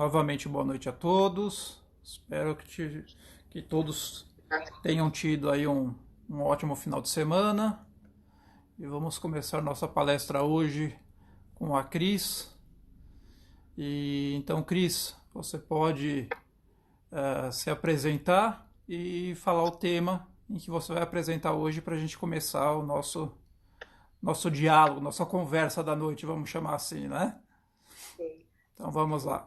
Novamente, boa noite a todos. Espero que todos tenham tido aí um ótimo final de semana. E vamos começar nossa palestra hoje com a Cris. E então, Cris, você pode se apresentar e falar o tema em que você vai apresentar hoje para a gente começar o nosso diálogo, nossa conversa da noite, vamos chamar assim, né? Sim. Então vamos lá.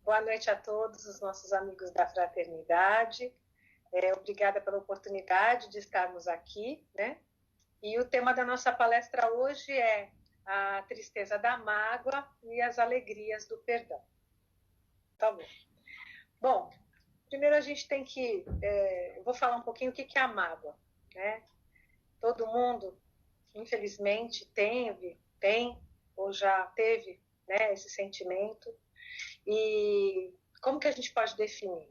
Boa noite a todos os nossos amigos da fraternidade. Obrigada pela oportunidade de estarmos aqui, né? E o tema da nossa palestra hoje é a tristeza da mágoa e as alegrias do perdão. Tá bom. Bom, primeiro a gente tem que... eu vou falar um pouquinho o que é a mágoa, né? Todo mundo, infelizmente, tem ou já teve, né, esse sentimento. E como que a gente pode definir?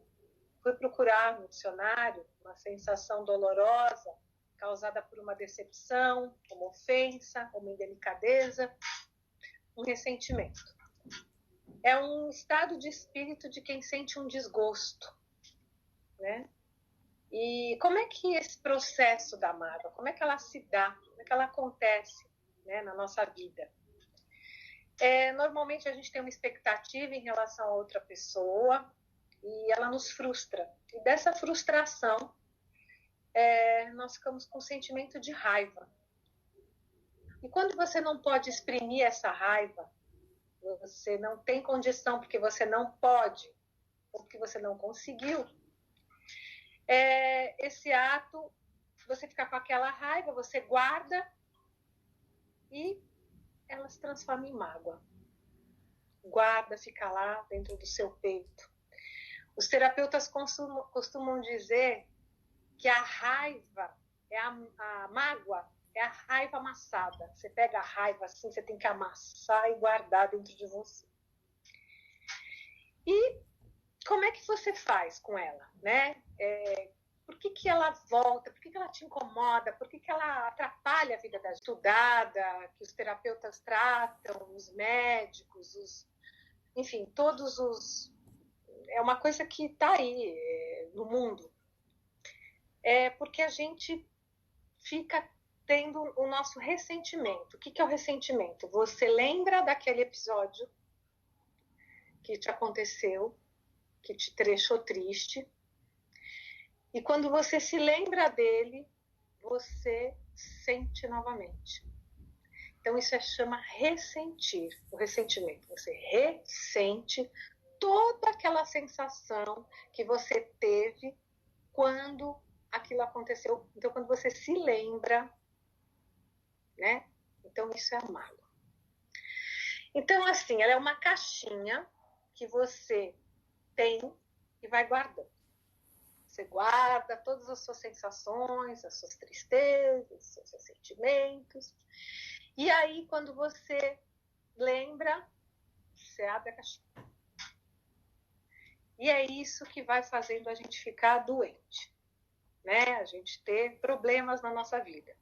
Fui procurar no dicionário uma sensação dolorosa causada por uma decepção, uma ofensa, uma indelicadeza, um ressentimento. É um estado de espírito de quem sente um desgosto, né? E como é que esse processo da mágoa, como é que ela se dá, como é que ela acontece, né, na nossa vida? Normalmente a gente tem uma expectativa em relação a outra pessoa e ela nos frustra. E dessa frustração, nós ficamos com um sentimento de raiva. E quando você não pode exprimir essa raiva, você não tem condição porque você não pode, ou porque você não conseguiu, esse ato, você fica com aquela raiva, você guarda e ela se transforma em mágoa. Guarda, fica lá dentro do seu peito. Os terapeutas costumam dizer que a raiva, a mágoa, é a raiva amassada. Você pega a raiva assim, você tem que amassar e guardar dentro de você. E como é que você faz com ela, né? Por que ela volta? Por que ela te incomoda? Por que ela atrapalha a vida da estudada, que os terapeutas tratam, os médicos, enfim, todos os... É uma coisa que está aí no mundo. Porque a gente fica tendo o nosso ressentimento. O que é o ressentimento? Você lembra daquele episódio que te aconteceu, que te deixou triste, e quando você se lembra dele, você sente novamente. Então isso chama ressentir, o ressentimento. Você ressente toda aquela sensação que você teve quando aquilo aconteceu. Então quando você se lembra, né? Então isso é a mágoa. Então assim, ela é uma caixinha que você tem e vai guardando. Você guarda todas as suas sensações, as suas tristezas, os seus sentimentos. E aí, quando você lembra, você abre a caixinha. E é isso que vai fazendo a gente ficar doente, né? A gente ter problemas na nossa vida.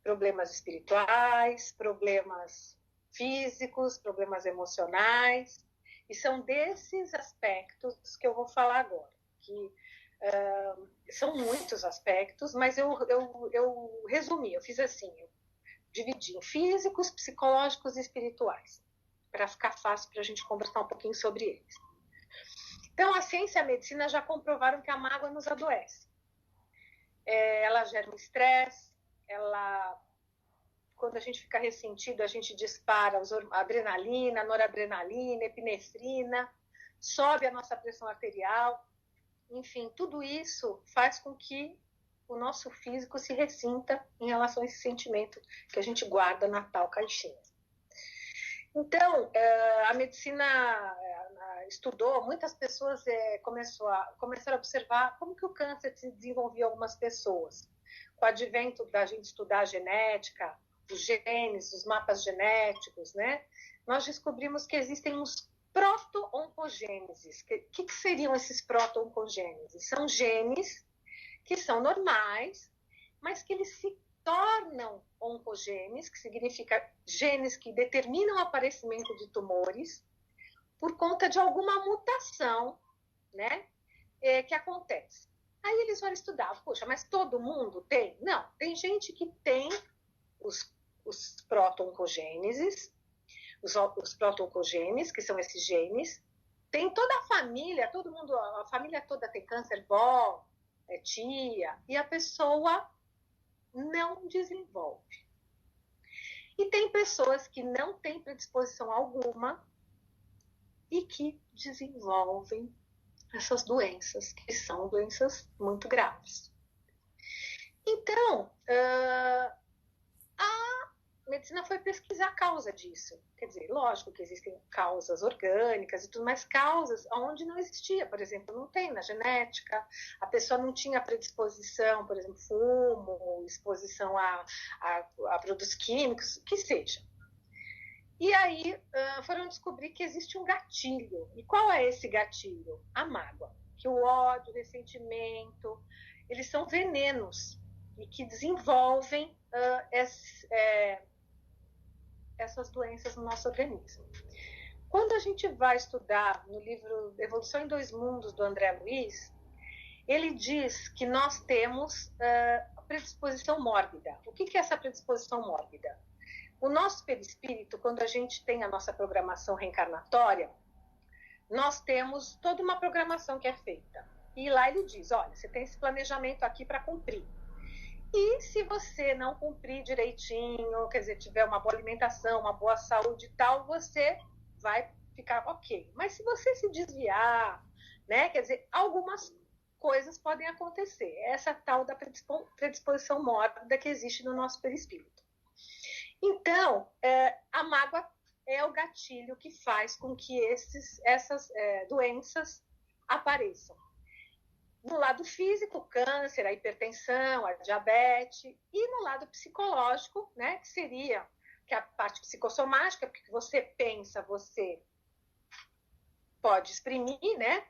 Problemas espirituais, problemas físicos, problemas emocionais. E são desses aspectos que eu vou falar agora. Que são muitos aspectos, mas eu resumi, eu fiz assim, eu dividi em físicos, psicológicos e espirituais, para ficar fácil para a gente conversar um pouquinho sobre eles. Então, a ciência e a medicina já comprovaram que a mágoa nos adoece. Ela gera um estresse, quando a gente fica ressentido, a gente dispara adrenalina, noradrenalina, epinefrina, sobe a nossa pressão arterial. Enfim, tudo isso faz com que o nosso físico se ressinta em relação a esse sentimento que a gente guarda na tal caixinha. Então, a medicina estudou, muitas pessoas começaram a observar como que o câncer se desenvolvia em algumas pessoas. Com o advento da gente estudar a genética, os genes, os mapas genéticos, né? Nós descobrimos que existem uns proto-oncogêneses. Que seriam esses proto-oncogêneses? São genes que são normais, mas que eles se tornam oncogenes, que significa genes que determinam o aparecimento de tumores, por conta de alguma mutação, né, que acontece. Aí eles vão estudar, poxa, mas todo mundo tem? Não, tem gente que tem os proto-oncogenes, os proto-oncogenes, que são esses genes. Tem toda a família, todo mundo, a família toda tem câncer, vó, tia, e a pessoa não desenvolve. E tem pessoas que não têm predisposição alguma e que desenvolvem essas doenças, que são doenças muito graves. Então, a medicina foi pesquisar a causa disso. Quer dizer, lógico que existem causas orgânicas e tudo, mas causas onde não existia. Por exemplo, não tem na genética, a pessoa não tinha predisposição, por exemplo, fumo, exposição a produtos químicos, que seja. E aí foram descobrir que existe um gatilho. E qual é esse gatilho? A mágoa. Que o ódio, o ressentimento, eles são venenos e que desenvolvem essas doenças no nosso organismo. Quando a gente vai estudar no livro Evolução em Dois Mundos, do André Luiz, ele diz que nós temos predisposição mórbida. O que é essa predisposição mórbida? O nosso perispírito, quando a gente tem a nossa programação reencarnatória, nós temos toda uma programação que é feita. E lá ele diz, olha, você tem esse planejamento aqui para cumprir. E se você não cumprir direitinho, quer dizer, tiver uma boa alimentação, uma boa saúde e tal, você vai ficar ok. Mas se você se desviar, né, quer dizer, algumas coisas podem acontecer. Essa tal da predisposição mórbida que existe no nosso perispírito. Então, a mágoa é o gatilho que faz com que essas doenças apareçam. No lado físico, o câncer, a hipertensão, a diabetes, e no lado psicológico, né, que seria a parte psicossomática, porque você pensa, você pode exprimir, né,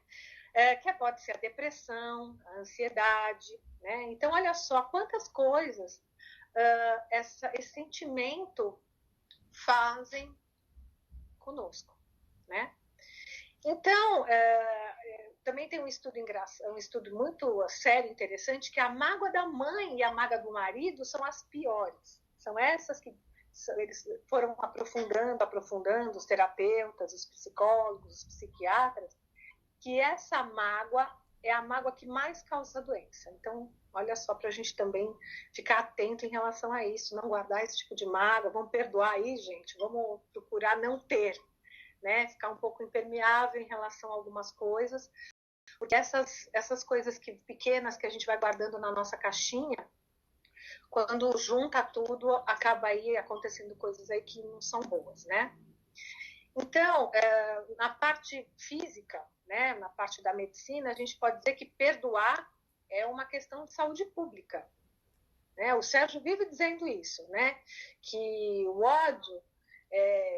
que pode ser a depressão, a ansiedade, né? Então, olha só quantas coisas esse sentimento fazem conosco, né? Então, também tem um estudo muito sério, interessante, que a mágoa da mãe e a mágoa do marido são as piores. São essas que eles foram aprofundando, os terapeutas, os psicólogos, os psiquiatras, que essa mágoa é a mágoa que mais causa doença. Então, olha só, para a gente também ficar atento em relação a isso, não guardar esse tipo de mágoa, vamos perdoar aí, gente, vamos procurar não ter, né? Ficar um pouco impermeável em relação a algumas coisas, porque essas coisas pequenas que a gente vai guardando na nossa caixinha, quando junta tudo, acaba aí acontecendo coisas aí que não são boas, né? Então, na parte física, né, na parte da medicina, a gente pode dizer que perdoar é uma questão de saúde pública. Né? O Sérgio vive dizendo isso, né? Que o ódio,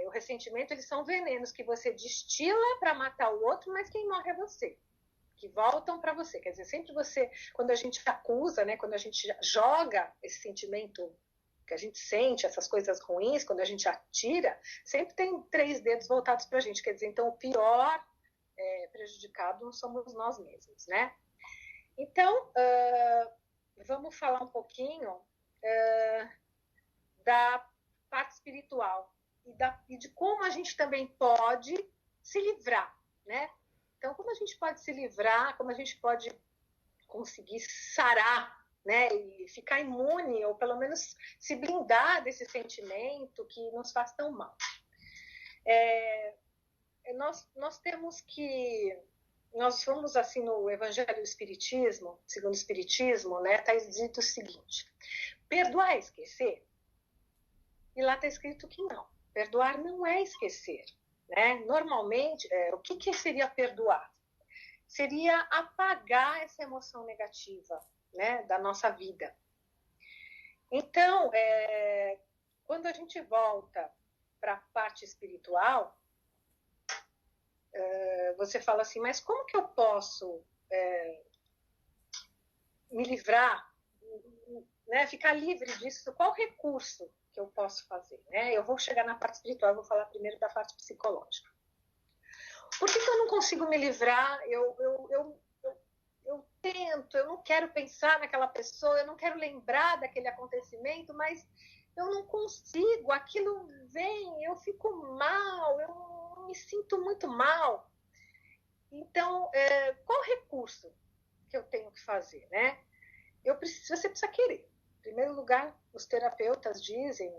o ressentimento, eles são venenos que você destila para matar o outro, mas quem morre é você, que voltam para você. Quer dizer, sempre você, quando a gente acusa, né, quando a gente joga esse sentimento que a gente sente, essas coisas ruins, quando a gente atira, sempre tem 3 dedos voltados para a gente. Quer dizer, então o pior prejudicado somos nós mesmos, né? Então, vamos falar um pouquinho da parte espiritual e de como a gente também pode se livrar, né? Então, como a gente pode se livrar, como a gente pode conseguir sarar, né, e ficar imune, ou pelo menos se blindar desse sentimento que nos faz tão mal. Nós temos que... Nós vamos, assim, no Evangelho do Espiritismo, segundo o Espiritismo, né, está escrito o seguinte: perdoar é esquecer? E lá está escrito que não. Perdoar não é esquecer. Né? Normalmente, o que seria perdoar? Seria apagar essa emoção negativa, né, da nossa vida. Então, quando a gente volta para a parte espiritual, você fala assim, mas como que eu posso me livrar, né, ficar livre disso? Qual recurso que eu posso fazer? Né? Eu vou chegar na parte espiritual, eu vou falar primeiro da parte psicológica. não consigo me livrar, eu tento, eu não quero pensar naquela pessoa, eu não quero lembrar daquele acontecimento, mas eu não consigo, aquilo vem, eu fico mal, eu me sinto muito mal. Então, qual recurso que eu tenho que fazer, né? Você precisa querer. Em primeiro lugar, os terapeutas dizem,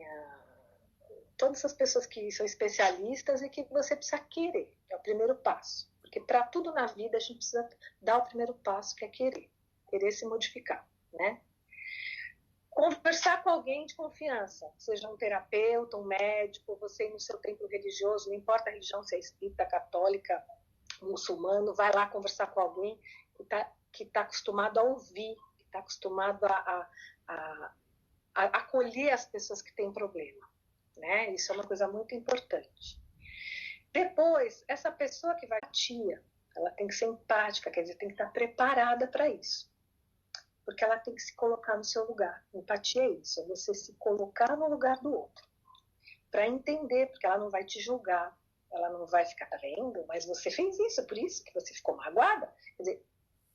todas as pessoas que são especialistas, e que você precisa querer, é o primeiro passo. Porque para tudo na vida a gente precisa dar o primeiro passo, que é querer se modificar, né? Conversar com alguém de confiança, seja um terapeuta, um médico, você ir no seu templo religioso, não importa a religião, se é espírita, católica, muçulmano, vai lá conversar com alguém que tá acostumado a ouvir, que está acostumado a acolher as pessoas que têm problema, né? Isso é uma coisa muito importante. Depois, essa pessoa que vai tia, ela tem que ser empática, quer dizer, tem que estar preparada para isso. Porque ela tem que se colocar no seu lugar. Empatia é isso, é você se colocar no lugar do outro. Para entender, porque ela não vai te julgar, ela não vai ficar, tá vendo? Mas você fez isso, por isso que você ficou magoada. Quer dizer,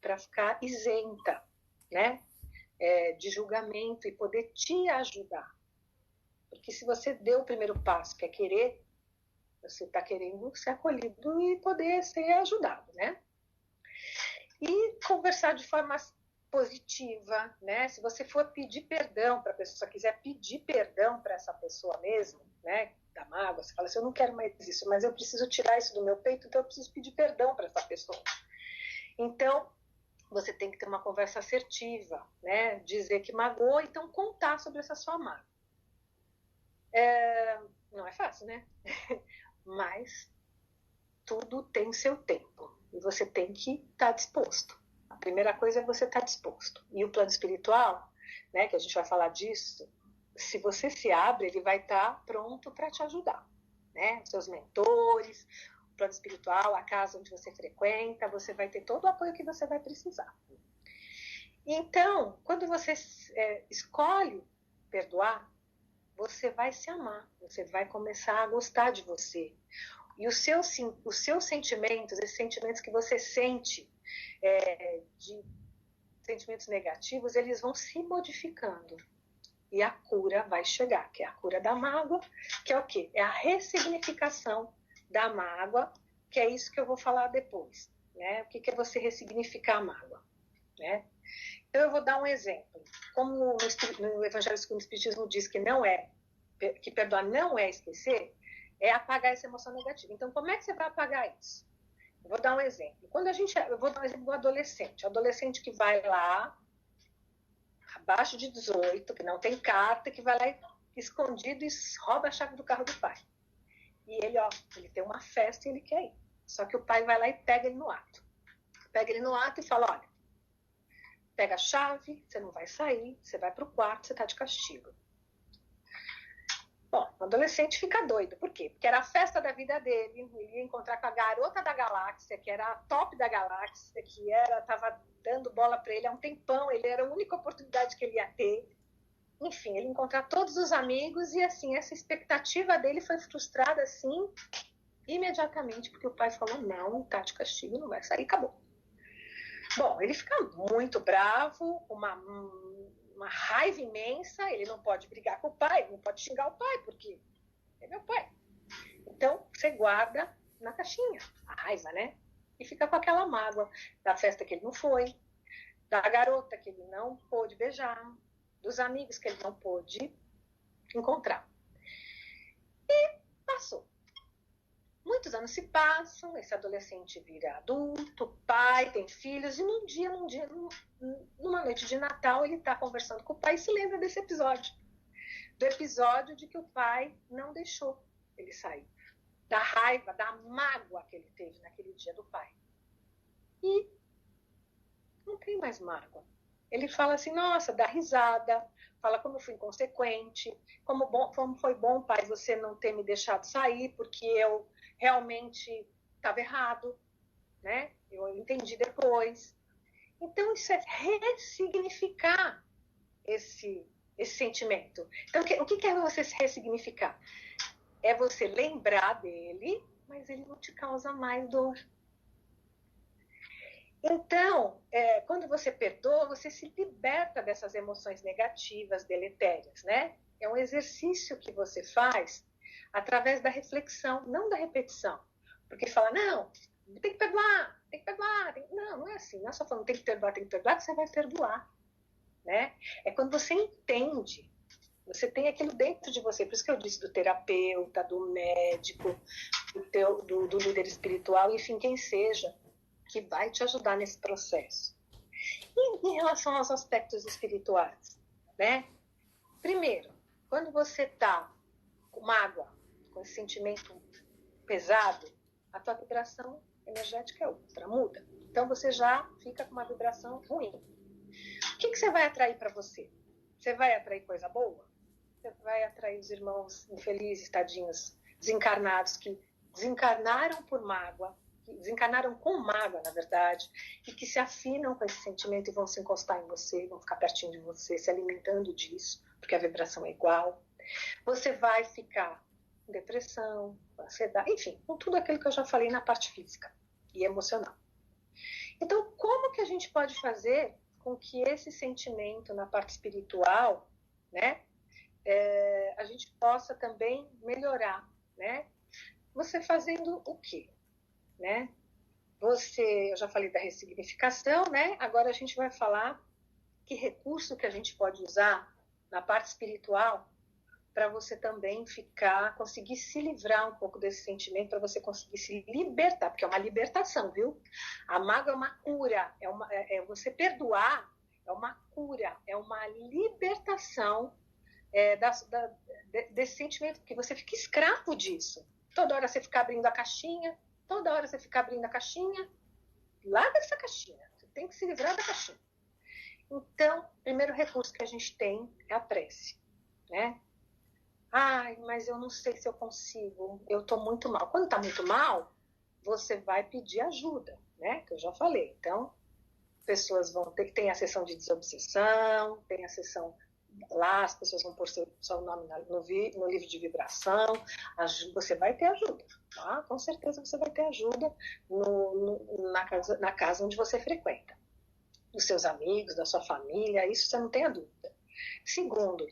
para ficar isenta, né? De julgamento e poder te ajudar. Porque se você deu o primeiro passo, que é querer, você está querendo ser acolhido e poder ser ajudado, né? E conversar de forma positiva, né? Se você for pedir perdão para a pessoa, se quiser pedir perdão para essa pessoa mesmo, né? Da mágoa, você fala assim, eu não quero mais isso, mas eu preciso tirar isso do meu peito, então eu preciso pedir perdão para essa pessoa. Então, você tem que ter uma conversa assertiva, né? Dizer que magoou, então contar sobre essa sua mágoa. Não é fácil, né? Mas tudo tem seu tempo e você tem que estar disposto. A primeira coisa é você estar disposto. E o plano espiritual, né, que a gente vai falar disso, se você se abre, ele vai estar pronto para te ajudar, né? Seus mentores, o plano espiritual, a casa onde você frequenta, você vai ter todo o apoio que você vai precisar. Então, quando você escolhe perdoar, você vai se amar, você vai começar a gostar de você. E os seus sentimentos, esses sentimentos que você sente, de sentimentos negativos, eles vão se modificando. E a cura vai chegar, que é a cura da mágoa, que é o quê? É a ressignificação da mágoa, que é isso que eu vou falar depois, né? O que é você ressignificar a mágoa, né? Então, eu vou dar um exemplo. Como no Evangelho segundo o Espiritismo diz que perdoar não é esquecer, é apagar essa emoção negativa. Então, como é que você vai apagar isso? Eu vou dar um exemplo. Eu vou dar um exemplo do adolescente. O adolescente que vai lá, abaixo de 18, que não tem carta, que vai lá escondido e rouba a chave do carro do pai. E ele tem uma festa e ele quer ir. Só que o pai vai lá e pega ele no ato. Pega ele no ato e fala, olha, pega a chave, você não vai sair, você vai para o quarto, você está de castigo. Bom, o adolescente fica doido. Por quê? Porque era a festa da vida dele, ele ia encontrar com a garota da galáxia, que era a top da galáxia, que estava dando bola para ele há um tempão, ele era a única oportunidade que ele ia ter. Enfim, ele ia encontrar todos os amigos e, assim, essa expectativa dele foi frustrada, assim, imediatamente, porque o pai falou, não, tá de castigo, não vai sair, acabou. Bom, ele fica muito bravo, uma raiva imensa, ele não pode brigar com o pai, não pode xingar o pai, porque é meu pai. Então, você guarda na caixinha a raiva, né? E fica com aquela mágoa da festa que ele não foi, da garota que ele não pôde beijar, dos amigos que ele não pôde encontrar. E passou. Muitos anos se passam, esse adolescente vira adulto, pai, tem filhos, e numa noite de Natal, ele está conversando com o pai e se lembra desse episódio. Do episódio de que o pai não deixou ele sair. Da raiva, da mágoa que ele teve naquele dia do pai. E não tem mais mágoa. Ele fala assim, nossa, dá risada, fala como eu fui inconsequente, como foi bom, pai, você não ter me deixado sair, porque eu realmente estava errado, né? Eu entendi depois. Então, isso é ressignificar esse sentimento. Então, o que é você ressignificar? É você lembrar dele, mas ele não te causa mais dor. Então, quando você perdoa, você se liberta dessas emoções negativas, deletérias, né? É um exercício que você faz através da reflexão, não da repetição. Porque fala, não, tem que perdoar, tem que perdoar. Não, não é assim. Não é só falando tem que perdoar, que você vai perdoar, né? É quando você entende, você tem aquilo dentro de você. Por isso que eu disse do terapeuta, do médico, do líder espiritual, enfim, quem seja, que vai te ajudar nesse processo. E em relação aos aspectos espirituais, né? Primeiro, quando você está com mágoa, com esse sentimento pesado, a tua vibração energética é outra, muda. Então você já fica com uma vibração ruim. O que você vai atrair para você? Você vai atrair coisa boa? Você vai atrair os irmãos infelizes, tadinhos, desencarnados, que desencarnaram por mágoa, que desencarnaram com mágoa, na verdade, e que se afinam com esse sentimento e vão se encostar em você, vão ficar pertinho de você, se alimentando disso, porque a vibração é igual. Você vai ficar com depressão, com ansiedade, enfim, com tudo aquilo que eu já falei na parte física e emocional. Então, como que a gente pode fazer com que esse sentimento na parte espiritual, né, a gente possa também melhorar, né? Você fazendo o quê? Né? Eu já falei da ressignificação, né? Agora a gente vai falar que recurso que a gente pode usar na parte espiritual para você também conseguir se livrar um pouco desse sentimento, para você conseguir se libertar, porque é uma libertação, viu? A mágoa é uma cura, você perdoar é uma cura, é uma libertação desse sentimento, porque você fica escravo disso. Toda hora você fica abrindo a caixinha, larga essa caixinha, você tem que se livrar da caixinha. Então, o primeiro recurso que a gente tem é a prece, né? Ai, mas eu não sei se eu consigo, eu estou muito mal. Quando está muito mal, você vai pedir ajuda, né? Que eu já falei. Então, pessoas vão ter que ter a sessão de desobsessão, tem a sessão lá, as pessoas vão pôr seu nome no livro de vibração, você vai ter ajuda, tá? Com certeza você vai ter ajuda na casa onde você frequenta, dos seus amigos, da sua família, isso você não tem a dúvida. Segundo,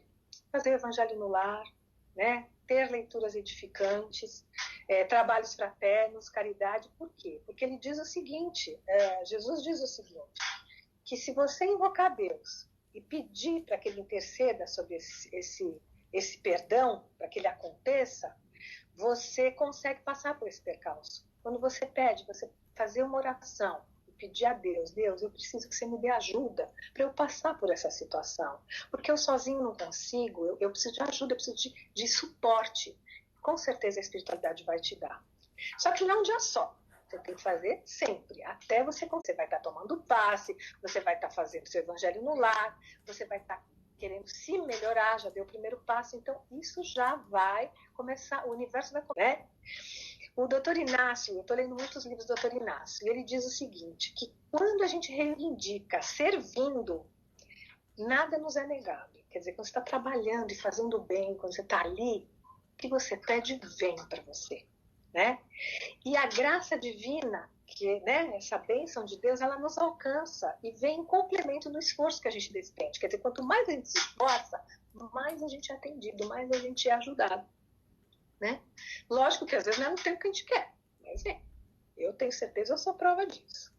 fazer o evangelho no lar, né? Ter leituras edificantes, trabalhos fraternos, caridade. Por quê? Porque ele diz o seguinte, Jesus diz o seguinte, que se você invocar Deus e pedir para que ele interceda sobre esse perdão, para que ele aconteça, você consegue passar por esse percalço. Quando você pede, você fazer uma oração, pedir a Deus, eu preciso que você me dê ajuda para eu passar por essa situação, porque eu sozinho não consigo, eu preciso de ajuda, eu preciso de suporte. Com certeza a espiritualidade vai te dar. Só que não é um dia só. Você tem que fazer sempre, até você vai estar tomando passe, você vai estar fazendo seu evangelho no lar, você vai estar querendo se melhorar, já deu o primeiro passo, então isso já vai começar, o universo vai começar, né? O Dr. Inácio, eu estou lendo muitos livros do Dr. Inácio, e ele diz o seguinte, que quando a gente reivindica servindo, nada nos é negado. Quer dizer, quando você está trabalhando e fazendo bem, quando você está ali, o que você pede vem para você, né? E a graça divina, que, né, essa bênção de Deus, ela nos alcança e vem em complemento no esforço que a gente despende. Quer dizer, quanto mais a gente se esforça, mais a gente é atendido, mais a gente é ajudado. Né? Lógico que às vezes não é no tempo que a gente quer, mas eu tenho certeza, eu sou prova disso.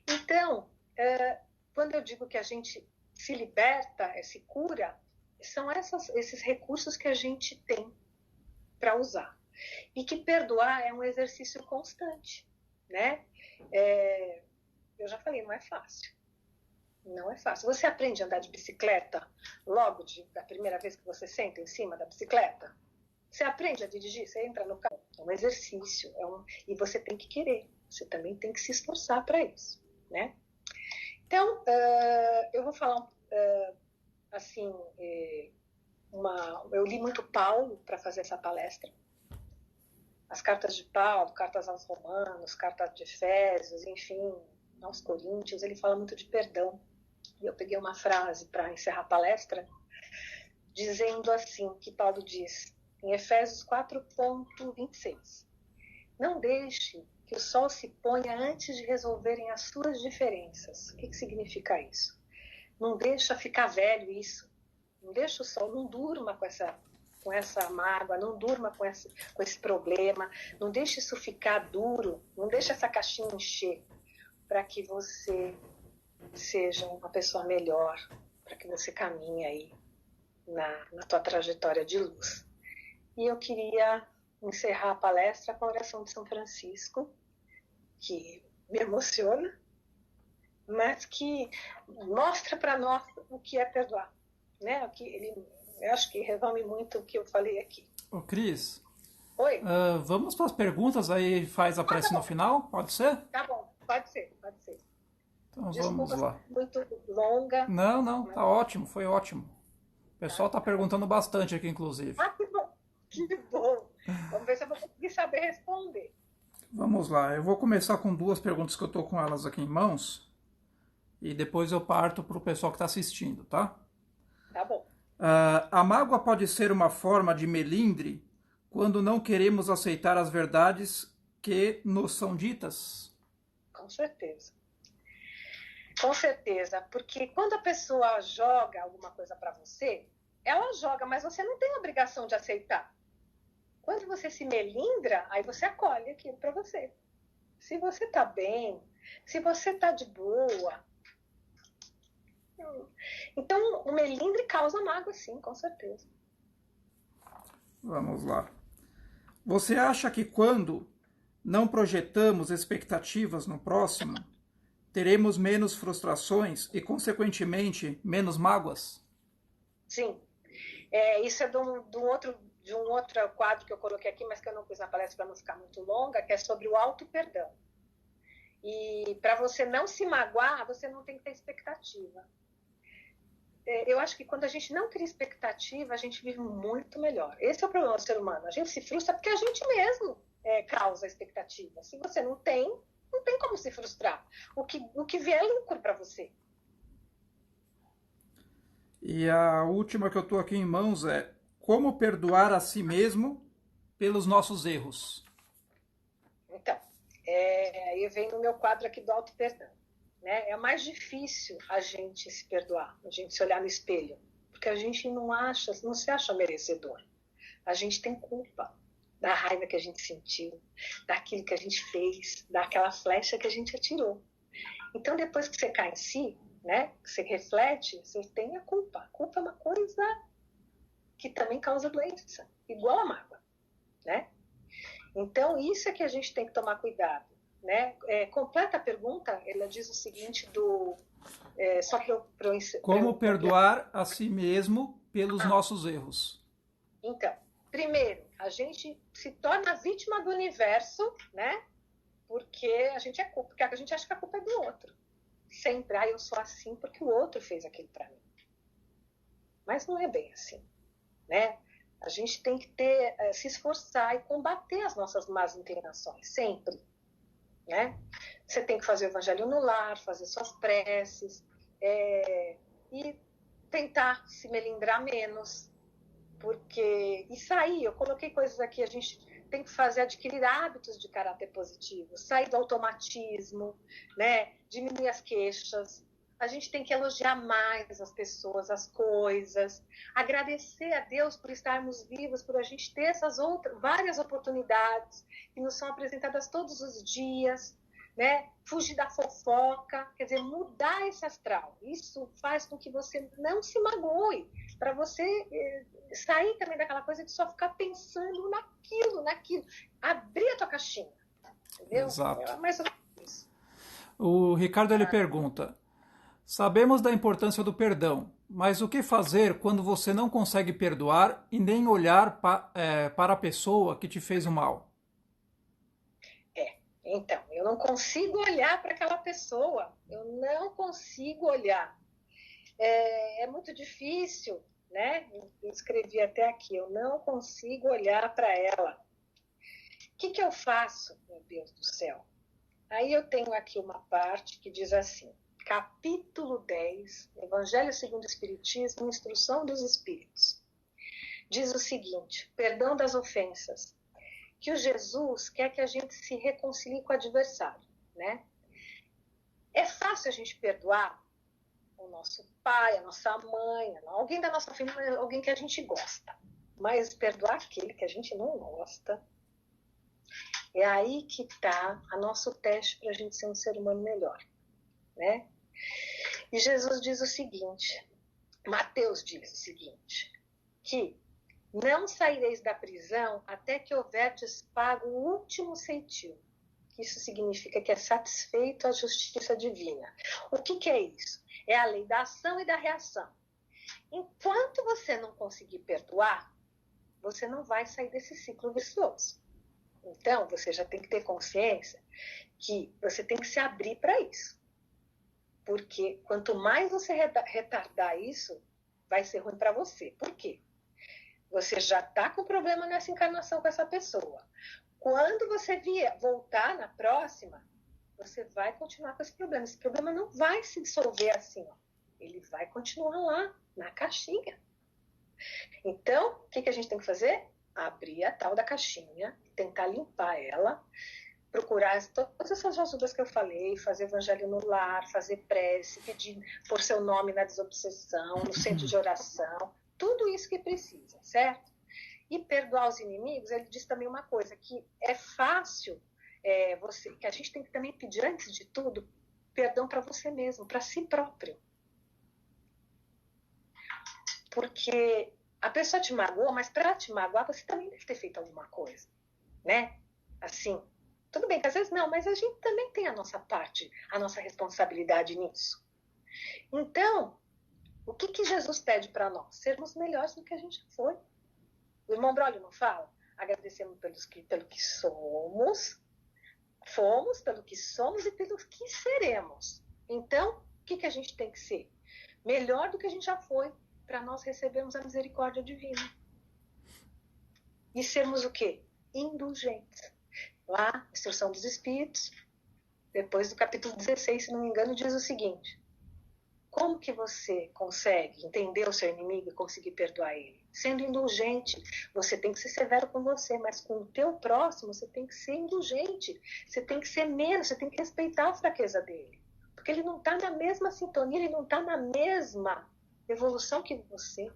Então, quando eu digo que a gente se liberta, se cura, são esses recursos que a gente tem para usar. E que perdoar é um exercício constante, né? Eu já falei, não é fácil. Não é fácil. Você aprende a andar de bicicleta logo da primeira vez que você senta em cima da bicicleta? Você aprende a dirigir, você entra no carro. É um exercício, e você tem que querer. Você também tem que se esforçar para isso, né? Então, eu vou falar assim, eu li muito Paulo para fazer essa palestra. As cartas de Paulo, cartas aos Romanos, cartas de Efésios, enfim, aos Coríntios, ele fala muito de perdão. E eu peguei uma frase para encerrar a palestra, dizendo assim, que Paulo diz, em Efésios 4.26. Não deixe que o sol se ponha antes de resolverem as suas diferenças. O que significa isso? Não deixa ficar velho isso. Não deixa o sol, não durma com essa mágoa, não durma com esse problema, não deixa isso ficar duro, não deixa essa caixinha encher, para que você seja uma pessoa melhor, para que você caminhe aí na tua trajetória de luz. E eu queria encerrar a palestra com a oração de São Francisco, que me emociona, mas que mostra para nós o que é perdoar, né? Eu acho que resume muito o que eu falei aqui. Ô, Cris, Oi? Vamos para as perguntas, aí faz a prece no final, pode ser? Tá bom, pode ser. Então Desculpa, vamos lá. muito longa. Não, tá ótimo, foi ótimo. O pessoal tá perguntando bastante aqui, inclusive. Ah, que bom. Vamos ver se eu vou conseguir saber responder. Vamos lá, eu vou começar com duas perguntas que eu tô com elas aqui em mãos e depois eu parto para o pessoal que está assistindo, tá? Tá bom. A mágoa pode ser uma forma de melindre quando não queremos aceitar as verdades que nos são ditas? Com certeza. Com certeza, porque quando a pessoa joga alguma coisa para você, ela joga, mas você não tem obrigação de aceitar. Quando você se melindra, aí você acolhe aquilo para você. Se você tá bem, se você tá de boa. Então, o melindre causa mágoa, sim, com certeza. Vamos lá. Você acha que quando não projetamos expectativas no próximo, teremos menos frustrações e, consequentemente, menos mágoas? Sim. Isso é de um outro quadro que eu coloquei aqui, mas que eu não pus na palestra para não ficar muito longa, que é sobre o auto-perdão. E para você não se magoar, você não tem que ter expectativa. Eu acho que quando a gente não cria expectativa, a gente vive muito melhor. Esse é o problema do ser humano. A gente se frustra porque a gente mesmo causa expectativa. Se você não tem como se frustrar. O que vier é lucro para você. E a última que eu estou aqui em mãos é: como perdoar a si mesmo pelos nossos erros? Então, aí vem no meu quadro aqui do auto-perdão. Né? É mais difícil a gente se perdoar, a gente se olhar no espelho, porque a gente não se acha merecedor. A gente tem culpa da raiva que a gente sentiu, daquilo que a gente fez, daquela flecha que a gente atirou. Então, depois que você cai em si, né, que você reflete, você tem a culpa. A culpa é uma coisa que também causa doença, igual a mágoa, né? Então, isso é que a gente tem que tomar cuidado. Né? Completa a pergunta, ela diz o seguinte só para como perdoar a si mesmo pelos nossos erros? Então, primeiro, a gente se torna vítima do universo, né? Porque a gente porque a gente acha que a culpa é do outro. Sempre, eu sou assim porque o outro fez aquilo para mim. Mas não é bem assim, né? A gente tem que se esforçar e combater as nossas más inclinações, sempre. Né? Você tem que fazer o evangelho no lar, fazer suas preces e tentar se melindrar menos, porque isso aí, eu coloquei coisas aqui, a gente tem que adquirir hábitos de caráter positivo, sair do automatismo, né? Diminuir as queixas, a gente tem que elogiar mais as pessoas, as coisas, agradecer a Deus por estarmos vivos, por a gente ter essas várias oportunidades que nos são apresentadas todos os dias, né? Fugir da fofoca, quer dizer, mudar esse astral. Isso faz com que você não se magoe, para você sair também daquela coisa de só ficar pensando naquilo. Abrir a tua caixinha, entendeu? Exato. É mais ou menos isso. O Ricardo ele pergunta: sabemos da importância do perdão, mas o que fazer quando você não consegue perdoar e nem olhar para a pessoa que te fez o mal? Então, eu não consigo olhar para aquela pessoa, eu não consigo olhar. É muito difícil, né? Eu escrevi até aqui, eu não consigo olhar para ela. O que eu faço, meu Deus do céu? Aí eu tenho aqui uma parte que diz assim, capítulo 10, Evangelho segundo o Espiritismo, Instrução dos Espíritos. Diz o seguinte, perdão das ofensas. que o Jesus quer que a gente se reconcilie com o adversário, né? É fácil a gente perdoar o nosso pai, a nossa mãe, alguém da nossa família, alguém que a gente gosta. Mas perdoar aquele que a gente não gosta, é aí que está o nosso teste para a gente ser um ser humano melhor, né? E Jesus diz o seguinte, Mateus diz o seguinte, que não saireis da prisão até que houverdes pago o último ceitil. Isso significa que é satisfeito a justiça divina. O que é isso? É a lei da ação e da reação. Enquanto você não conseguir perdoar, você não vai sair desse ciclo vicioso. Então, você já tem que ter consciência que você tem que se abrir para isso. Porque quanto mais você retardar isso, vai ser ruim para você. Por quê? Você já está com problema nessa encarnação com essa pessoa. Quando você vier voltar na próxima, você vai continuar com esse problema. Esse problema não vai se dissolver assim, ó. Ele vai continuar lá, na caixinha. Então, o que a gente tem que fazer? Abrir a tal da caixinha, tentar limpar ela, procurar todas essas ajudas que eu falei, fazer evangelho no lar, fazer prece, pedir por seu nome na desobsessão, no centro de oração, tudo isso que precisa, certo? E perdoar os inimigos, ele diz também uma coisa, que é fácil, que a gente tem que também pedir, antes de tudo, perdão para você mesmo, para si próprio. Porque a pessoa te magoou, mas para te magoar, você também deve ter feito alguma coisa, né? Assim, tudo bem que às vezes não, mas a gente também tem a nossa parte, a nossa responsabilidade nisso. Então, o que Jesus pede para nós? Sermos melhores do que a gente foi. O irmão Braulio não fala? Agradecemos pelo que somos, fomos, pelo que somos e pelo que seremos. Então, o que a gente tem que ser? Melhor do que a gente já foi, para nós recebermos a misericórdia divina. E sermos o quê? Indulgentes. Lá, Instrução dos Espíritos, depois do capítulo 16, se não me engano, diz o seguinte: como que você consegue entender o seu inimigo e conseguir perdoar ele? Sendo indulgente. Você tem que ser severo com você, mas com o teu próximo você tem que ser indulgente. Você tem que ser menos, você tem que respeitar a fraqueza dele. Porque ele não está na mesma sintonia, ele não está na mesma evolução que você.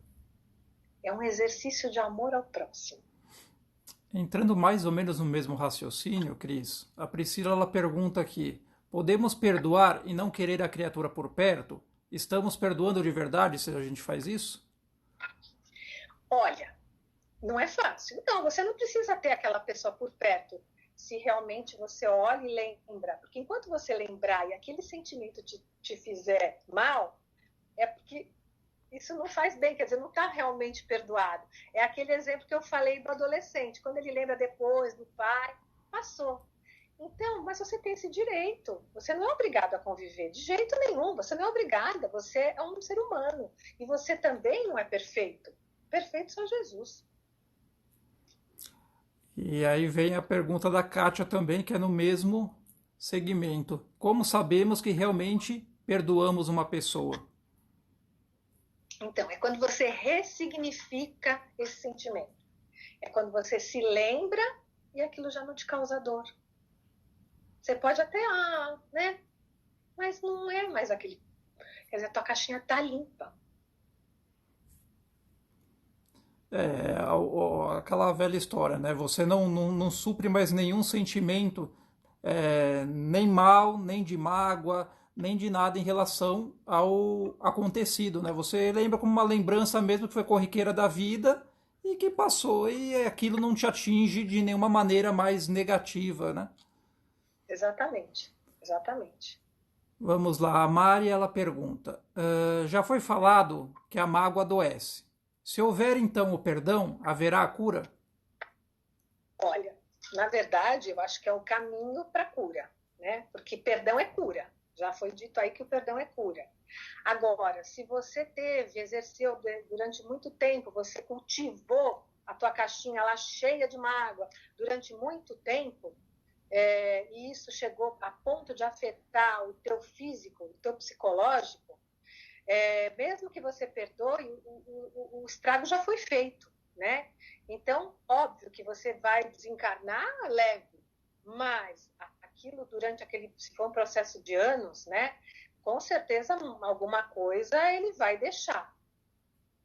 É um exercício de amor ao próximo. Entrando mais ou menos no mesmo raciocínio, Cris, a Priscila ela pergunta aqui: podemos perdoar e não querer a criatura por perto? Estamos perdoando de verdade se a gente faz isso? Olha, não é fácil. Não, você não precisa ter aquela pessoa por perto se realmente você olha e lembra. Porque enquanto você lembrar e aquele sentimento te fizer mal, é porque isso não faz bem, quer dizer, não está realmente perdoado. É aquele exemplo que eu falei do adolescente. Quando ele lembra depois do pai, passou. Então, mas você tem esse direito. Você não é obrigado a conviver de jeito nenhum. Você não é obrigada. Você é um ser humano. E você também não é perfeito. Perfeito só Jesus. E aí vem a pergunta da Kátia também, que é no mesmo segmento. Como sabemos que realmente perdoamos uma pessoa? Então, é quando você ressignifica esse sentimento. É quando você se lembra e aquilo já não te causa dor. Você pode até, né? Mas não é mais aquele. Quer dizer, a tua caixinha tá limpa. É aquela velha história, né? Você não supre mais nenhum sentimento, nem mal, nem de mágoa, nem de nada em relação ao acontecido, né? Você lembra como uma lembrança mesmo que foi corriqueira da vida e que passou e aquilo não te atinge de nenhuma maneira mais negativa, né? Exatamente. Exatamente. Vamos lá, a Mari ela pergunta: já foi falado que a mágoa adoece. Se houver então o perdão, haverá a cura? Olha, na verdade, eu acho que é o caminho para a cura, né? Porque perdão é cura. Já foi dito aí que o perdão é cura. Agora, se você exerceu durante muito tempo, você cultivou a tua caixinha lá cheia de mágoa durante muito tempo, e isso chegou a ponto de afetar o teu físico, o teu psicológico, mesmo que você perdoe, o estrago já foi feito. né? Então, óbvio que você vai desencarnar leve, mas aquilo durante aquele, se for um processo de anos, né? Com certeza alguma coisa ele vai deixar.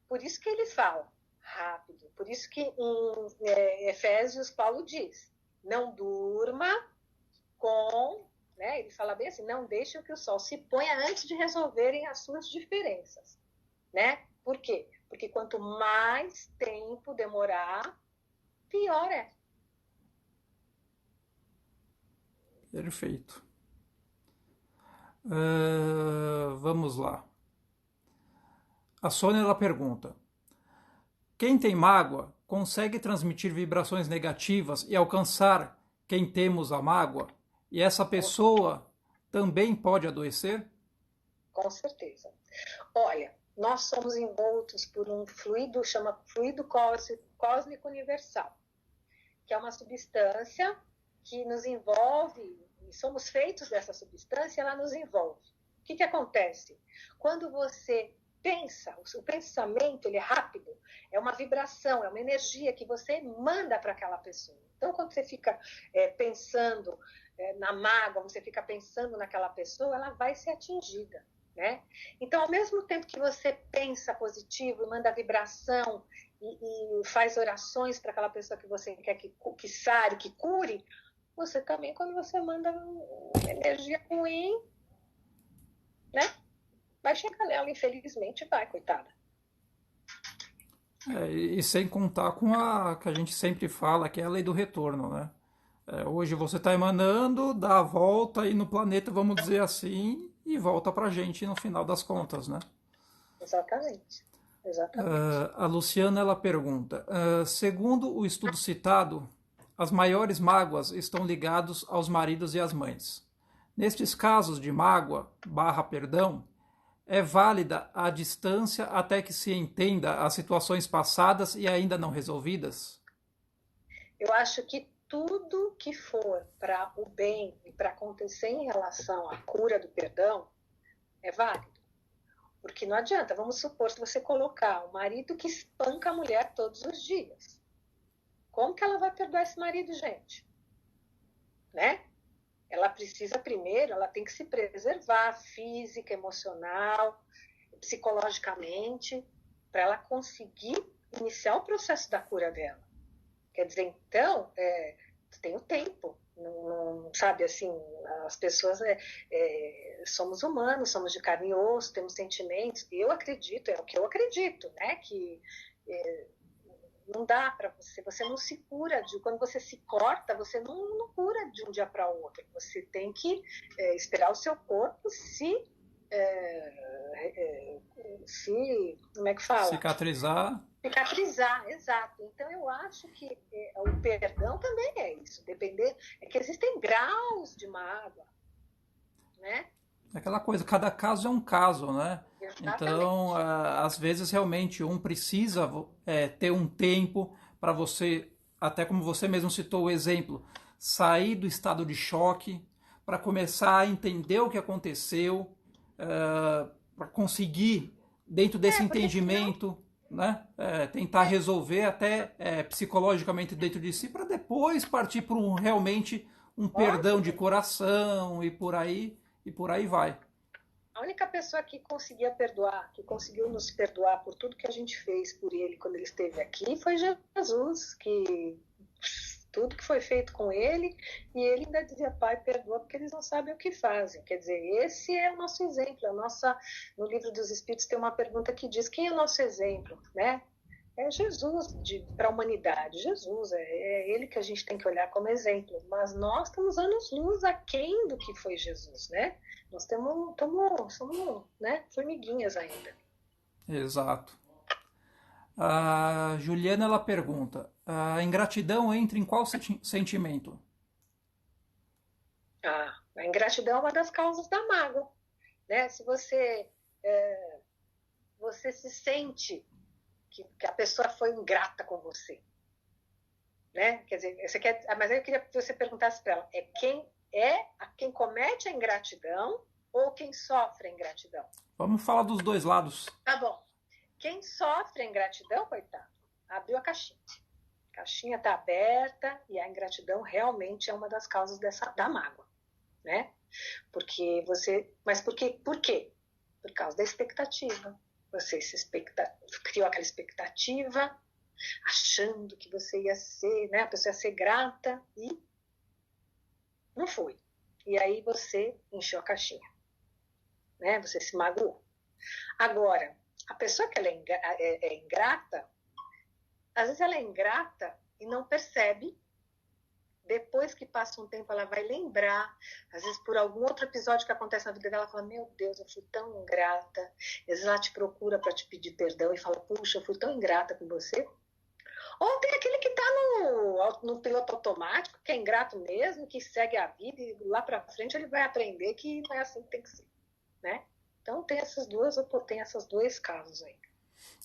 Por isso que ele fala rápido. Por isso que em Efésios Paulo diz: não durma com, né? Ele fala bem assim: não deixem que o sol se ponha antes de resolverem as suas diferenças, né? Por quê? Porque quanto mais tempo demorar, pior é. Perfeito. Vamos lá. A Sônia ela pergunta: quem tem mágoa consegue transmitir vibrações negativas e alcançar quem temos a mágoa? E essa pessoa também pode adoecer? Com certeza. Olha, nós somos envoltos por um fluido, chama fluido cósmico universal, que é uma substância que nos envolve, e somos feitos dessa substância, ela nos envolve. O que acontece? Quando você pensa, o pensamento ele é rápido, é uma vibração, é uma energia que você manda para aquela pessoa. Então, quando você fica pensando na mágoa, você fica pensando naquela pessoa, ela vai ser atingida. Né? Então, ao mesmo tempo que você pensa positivo, manda vibração e faz orações para aquela pessoa que você quer que sare, que cure, você também, quando você manda energia ruim, né? Vai chegar nela, infelizmente, vai, coitada. E sem contar com a que a gente sempre fala, que é a lei do retorno, né? Hoje você está emanando, dá a volta aí no planeta, vamos dizer assim, e volta para a gente no final das contas, né? Exatamente. Exatamente. A Luciana ela pergunta: segundo o estudo citado, as maiores mágoas estão ligadas aos maridos e às mães. Nestes casos de mágoa barra perdão, é válida a distância até que se entenda as situações passadas e ainda não resolvidas? Eu acho que tudo que for para o bem e para acontecer em relação à cura do perdão é válido. Porque não adianta, vamos supor, se você colocar o marido que espanca a mulher todos os dias. Como que ela vai perdoar esse marido, gente? Né? Ela precisa primeiro, ela tem que se preservar física, emocional, psicologicamente, para ela conseguir iniciar o processo da cura dela. Quer dizer, então, tem o tempo. Não, sabe, assim, as pessoas somos humanos, somos de carne e osso, temos sentimentos. Eu acredito, é o que eu acredito, né? Que não dá para você não se cura quando você se corta, você não cura de um dia para o outro. Você tem que esperar o seu corpo como é que fala? Cicatrizar. Cicatrizar, exato. Então eu acho que o perdão também é isso. Depender, é que existem graus de mágoa, né? Aquela coisa, cada caso é um caso, né? Então, Exatamente. às vezes realmente um precisa ter um tempo para você, até como você mesmo citou o exemplo, sair do estado de choque, para começar a entender o que aconteceu, para conseguir, dentro desse Porque senão entendimento, né, tentar resolver até psicologicamente dentro de si, para depois partir para realmente um perdão de lógico, coração e por aí vai. a única pessoa que conseguia perdoar, que conseguiu nos perdoar por tudo que a gente fez por ele quando ele esteve aqui, foi Jesus, que tudo que foi feito com ele, e ele ainda dizia: Pai, perdoa, porque eles não sabem o que fazem. Quer dizer, esse é o nosso exemplo. No livro dos Espíritos tem uma pergunta que diz: quem é o nosso exemplo, né? É Jesus para a humanidade. Jesus, ele que a gente tem que olhar como exemplo. Mas nós estamos anos-luz aquém do que foi Jesus, né? Nós somos, né, formiguinhas ainda. Exato. A Juliana ela pergunta: a ingratidão entra em qual sentimento? A ingratidão é uma das causas da mágoa, né? Se você se sente que a pessoa foi ingrata com você, né? Quer dizer, mas aí eu queria que você perguntasse para ela: quem comete a ingratidão ou quem sofre a ingratidão? Vamos falar dos dois lados. Tá bom. Quem sofre a ingratidão, coitado, abriu a caixinha. A caixinha está aberta e a ingratidão realmente é uma das causas da mágoa, né? Porque mas por quê? Por causa da expectativa. Você criou aquela expectativa, achando que você ia ser, né? A pessoa ia ser grata e não foi. E aí você encheu a caixinha, né? Você se magoou. Agora, a pessoa que ela é ingrata, às vezes ela é ingrata e não percebe. Depois que passa um tempo, ela vai lembrar, às vezes por algum outro episódio que acontece na vida dela, ela fala, meu Deus, eu fui tão ingrata. Às vezes ela te procura para te pedir perdão e fala, puxa, eu fui tão ingrata com você. Ou tem aquele que está no piloto automático, que é ingrato mesmo, que segue a vida e lá para frente ele vai aprender que não é assim que tem que ser, né? Então tem esses dois casos aí.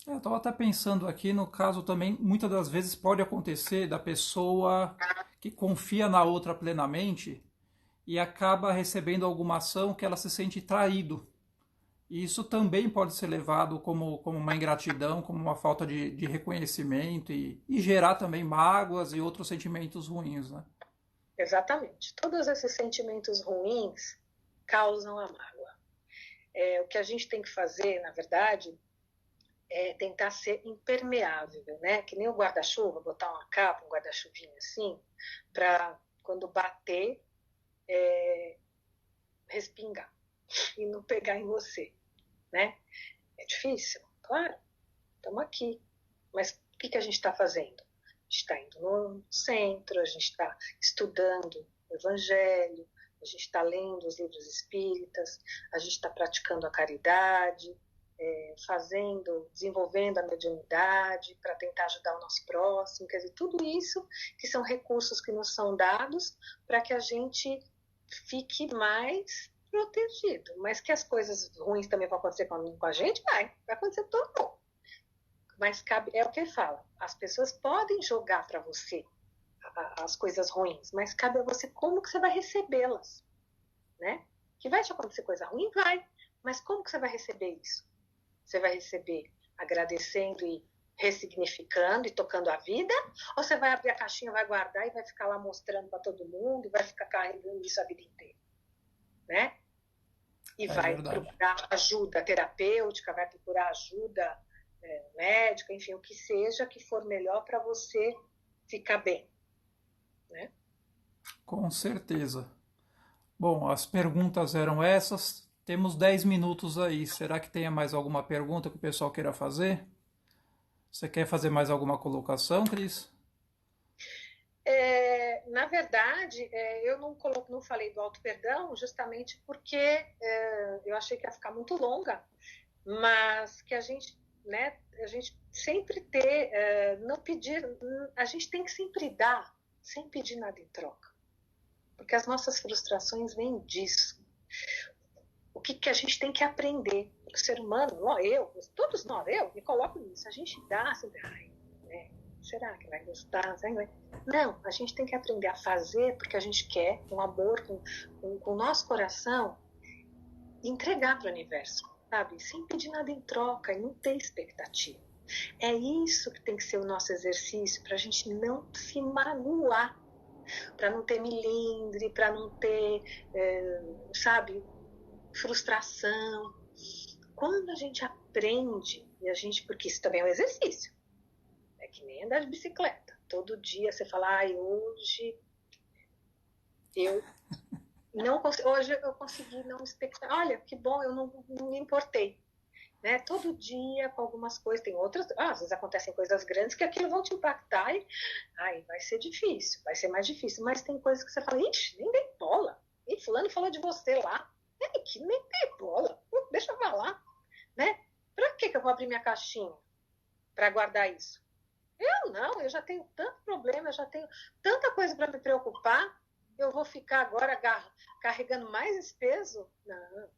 Eu estava até pensando aqui, no caso também, muitas das vezes pode acontecer da pessoa que confia na outra plenamente e acaba recebendo alguma ação que ela se sente traído. E isso também pode ser levado como uma ingratidão, como uma falta de reconhecimento e gerar também mágoas e outros sentimentos ruins, né? Exatamente. Todos esses sentimentos ruins causam a mágoa. O que a gente tem que fazer, na verdade, é tentar ser impermeável, né? Que nem o guarda-chuva, botar uma capa, um guarda-chuvinho assim, para quando bater, respingar e não pegar em você, né? É difícil? Claro, estamos aqui. Mas o que a gente está fazendo? A gente está indo no centro, a gente está estudando o Evangelho, a gente está lendo os livros espíritas, a gente está praticando a caridade, desenvolvendo a mediunidade para tentar ajudar o nosso próximo, quer dizer, tudo isso que são recursos que nos são dados para que a gente fique mais protegido, mas que as coisas ruins também vão acontecer com a gente, vai acontecer com todo mundo. Mas é o que ele fala, as pessoas podem jogar para você as coisas ruins, mas cabe a você como que você vai recebê-las, né? Que vai te acontecer coisa ruim? Vai, mas como que você vai receber isso? Você vai receber agradecendo e ressignificando e tocando a vida? Ou você vai abrir a caixinha, vai guardar e vai ficar lá mostrando para todo mundo e vai ficar carregando isso a vida inteira, né? E É vai verdade. procurar ajuda terapêutica, vai procurar ajuda médica, enfim, o que seja que for melhor para você ficar bem, né? Com certeza. Bom, as perguntas eram essas. Temos 10 minutos aí. Será que tem mais alguma pergunta que o pessoal queira fazer? Você quer fazer mais alguma colocação, Cris? Na verdade, eu não falei do auto-perdão justamente porque eu achei que ia ficar muito longa, mas que a gente, né, a gente sempre não pedir, a gente tem que sempre dar, sem pedir nada em troca, porque as nossas frustrações vêm disso. O que a gente tem que aprender? O ser humano, todos nós, eu me coloco nisso, a gente dá, sempre, né? Será que vai gostar? Não, a gente tem que aprender a fazer porque a gente quer, com amor, com o nosso coração, entregar para o universo, sabe? Sem pedir nada em troca e não ter expectativa. É isso que tem que ser o nosso exercício para a gente não se magoar, para não ter milindre, para não ter, sabe, frustração. Quando a gente aprende, porque isso também é um exercício, é que nem andar de bicicleta. Todo dia você fala, hoje eu não consegui, hoje eu consegui não expectar. Olha, que bom, eu não me importei. Né? Todo dia com algumas coisas, tem outras, às vezes acontecem coisas grandes que aquilo vão te impactar e vai ser difícil, vai ser mais difícil, mas tem coisas que você fala, ixi, nem dei bola, e fulano falou de você lá, que nem dei bola, deixa eu falar, né? Pra que eu vou abrir minha caixinha para guardar isso? Eu já tenho tanto problema, eu já tenho tanta coisa para me preocupar, eu vou ficar agora carregando mais esse peso? Não,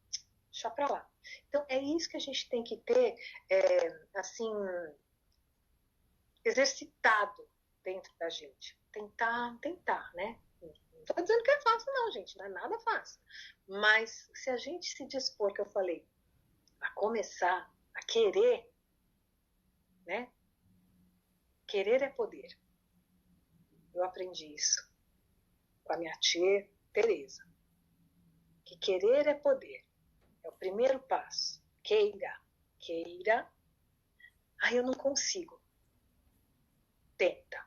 deixa para lá. Então, é isso que a gente tem que ter, assim, exercitado dentro da gente. Tentar, né? Não estou dizendo que é fácil, não, gente, não é nada fácil. Mas se a gente se dispor, que eu falei, a começar, a querer, né? Querer é poder. Eu aprendi isso com a minha tia Teresa. Que querer é poder. É o primeiro passo. Queira. Queira. Eu não consigo. Tenta.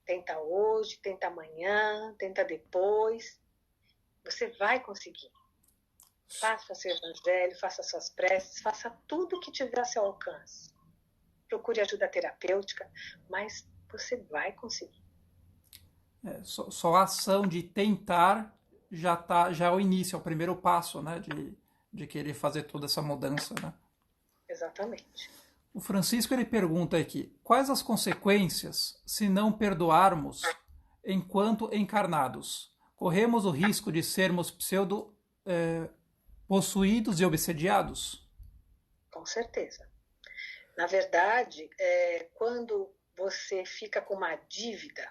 Tenta hoje, tenta amanhã, tenta depois. Você vai conseguir. Faça seu evangelho, faça suas preces, faça tudo o que tiver a seu alcance. Procure ajuda terapêutica, mas você vai conseguir. Só a ação de tentar já é o início, é o primeiro passo, né? De querer fazer toda essa mudança, né? Exatamente. O Francisco ele pergunta aqui: quais as consequências se não perdoarmos enquanto encarnados? Corremos o risco de sermos pseudo possuídos e obsediados? Com certeza. Na verdade, quando você fica com uma dívida,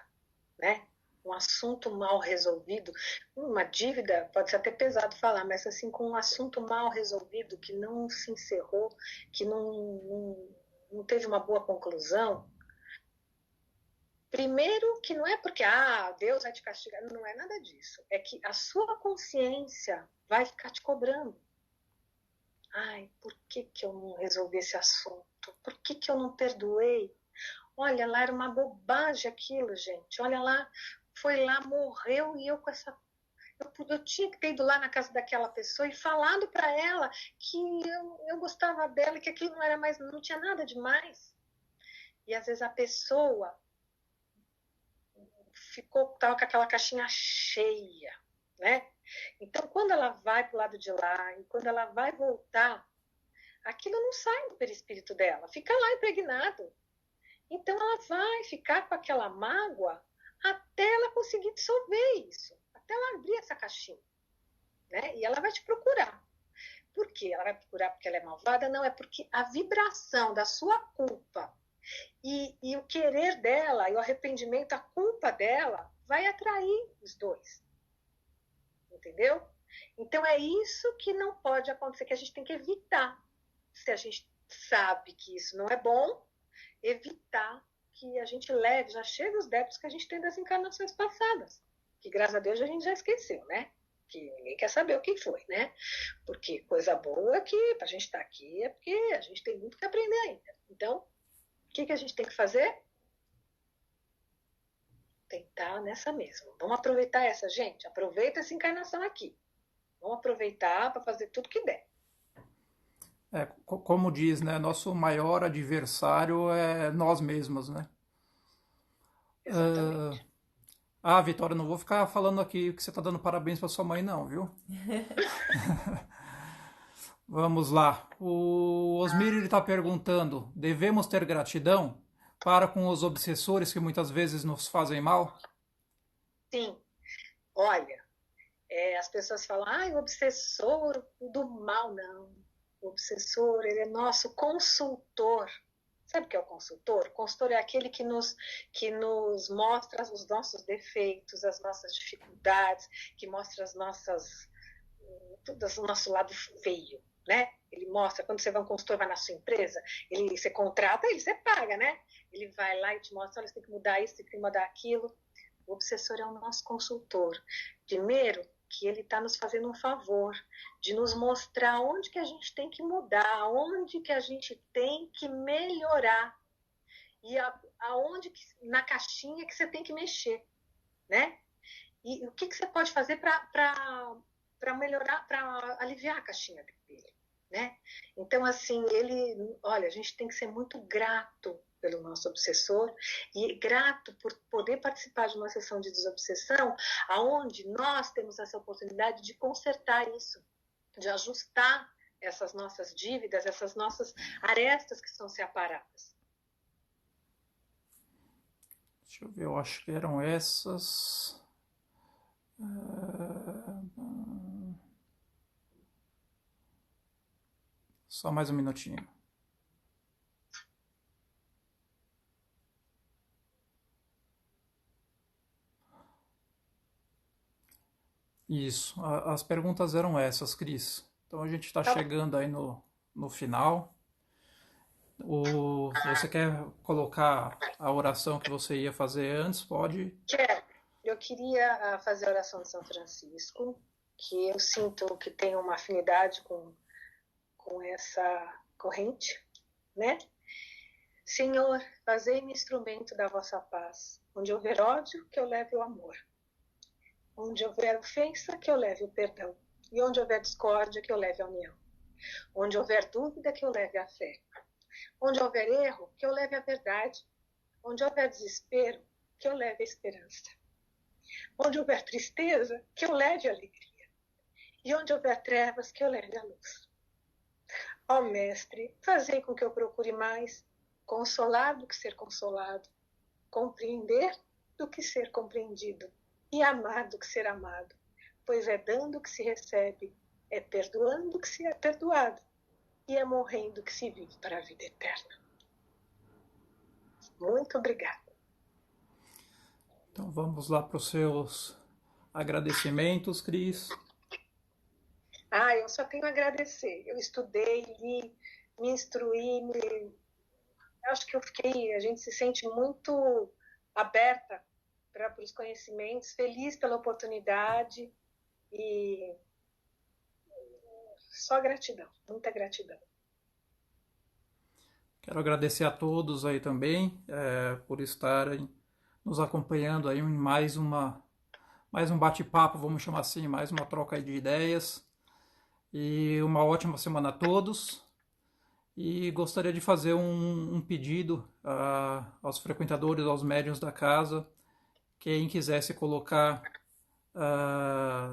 né? Um assunto mal resolvido, uma dívida pode ser até pesado falar, mas assim, com um assunto mal resolvido, que não se encerrou, que não teve uma boa conclusão, primeiro que não é porque Deus vai te castigar, não é nada disso, é que a sua consciência vai ficar te cobrando. Por que eu não resolvi esse assunto? Por que eu não perdoei? Olha lá, era uma bobagem aquilo, gente. Olha lá, foi lá, morreu e eu com essa. Eu tinha que ter ido lá na casa daquela pessoa e falado para ela que eu gostava dela, que aquilo não era mais, não tinha nada demais. E às vezes a pessoa estava com aquela caixinha cheia, né? Então, quando ela vai para o lado de lá e quando ela vai voltar, aquilo não sai do perispírito dela, fica lá impregnado. Então ela vai ficar com aquela mágoa até ela conseguir dissolver isso, até ela abrir essa caixinha, né? E ela vai te procurar. Por quê? Ela vai procurar porque ela é malvada? Não, é porque a vibração da sua culpa e o querer dela e o arrependimento, a culpa dela, vai atrair os dois. Entendeu? Então é isso que não pode acontecer, que a gente tem que evitar. Se a gente sabe que isso não é bom, evitar que a gente leve, já chega os débitos que a gente tem das encarnações passadas, que graças a Deus a gente já esqueceu, né? Que ninguém quer saber o que foi, né? Porque coisa boa é que pra gente estar aqui é porque a gente tem muito que aprender ainda. Então, o que a gente tem que fazer? Tentar nessa mesma. Vamos aproveitar essa, gente. Aproveita essa encarnação aqui. Vamos aproveitar para fazer tudo que der. Como diz, né? Nosso maior adversário é nós mesmos, né? Exatamente. Vitória, não vou ficar falando aqui que você tá dando parabéns para sua mãe, não, viu? Vamos lá. O Osmir ele está perguntando: devemos ter gratidão para com os obsessores que muitas vezes nos fazem mal? Sim. Olha, as pessoas falam, o obsessor do mal, não. O obsessor, ele é nosso consultor. Sabe o que é o consultor? O consultor é aquele que nos mostra os nossos defeitos, as nossas dificuldades, que mostra tudo o nosso lado feio, né? Ele mostra, quando você vai um consultor, vai na sua empresa, você contrata ele, você paga, né? Ele vai lá e te mostra, olha, você tem que mudar isso, tem que mudar aquilo. O obsessor é o nosso consultor. Primeiro, que ele está nos fazendo um favor de nos mostrar onde que a gente tem que mudar, onde que a gente tem que melhorar e aonde na caixinha que você tem que mexer, né? E o que você pode fazer para melhorar, para aliviar a caixinha dele, né? Então, assim, olha, a gente tem que ser muito grato pelo nosso obsessor e grato por poder participar de uma sessão de desobsessão, aonde nós temos essa oportunidade de consertar isso, de ajustar essas nossas dívidas, essas nossas arestas que estão se aparadas. Deixa eu ver, eu acho que eram essas. Só mais um minutinho. Isso, as perguntas eram essas, Cris. Então a gente está chegando aí no final. Você quer colocar a oração que você ia fazer antes? Pode. Quero. Eu queria fazer a oração de São Francisco, que eu sinto que tem uma afinidade com essa corrente, né? Senhor, fazei-me instrumento da vossa paz. Onde houver ódio, que eu leve o amor. Onde houver ofensa, que eu leve o perdão. E onde houver discórdia, que eu leve a união. Onde houver dúvida, que eu leve a fé. Onde houver erro, que eu leve a verdade. Onde houver desespero, que eu leve a esperança. Onde houver tristeza, que eu leve a alegria. E onde houver trevas, que eu leve a luz. Ó Mestre, fazei com que eu procure mais consolar do que ser consolado, compreender do que ser compreendido, e amar do que ser amado, pois é dando que se recebe, é perdoando que se é perdoado, e é morrendo que se vive para a vida eterna. Muito obrigada. Então vamos lá para os seus agradecimentos, Cris. Eu só tenho a agradecer. Eu estudei, li, me instruí, acho que a gente se sente muito aberta para os conhecimentos, feliz pela oportunidade e só gratidão, muita gratidão. Quero agradecer a todos aí também por estarem nos acompanhando aí em mais um bate-papo, vamos chamar assim, mais uma troca de ideias. E uma ótima semana a todos. E gostaria de fazer um pedido aos frequentadores, aos médiuns da casa. Quem quisesse colocar,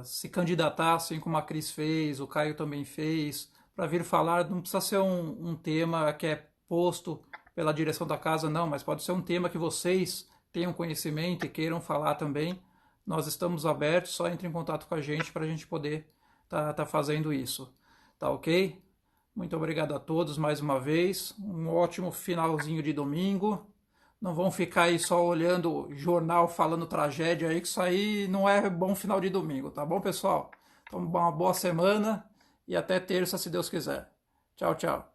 se candidatar, assim como a Cris fez, o Caio também fez, para vir falar, não precisa ser um tema que é posto pela direção da casa, não, mas pode ser um tema que vocês tenham conhecimento e queiram falar também. Nós estamos abertos, só entre em contato com a gente para a gente poder tá fazendo isso. Tá ok? Muito obrigado a todos mais uma vez. Um ótimo finalzinho de domingo. Não vão ficar aí só olhando jornal falando tragédia aí, que isso aí não é bom final de domingo, tá bom, pessoal? Então, uma boa semana e até terça, se Deus quiser. Tchau, tchau.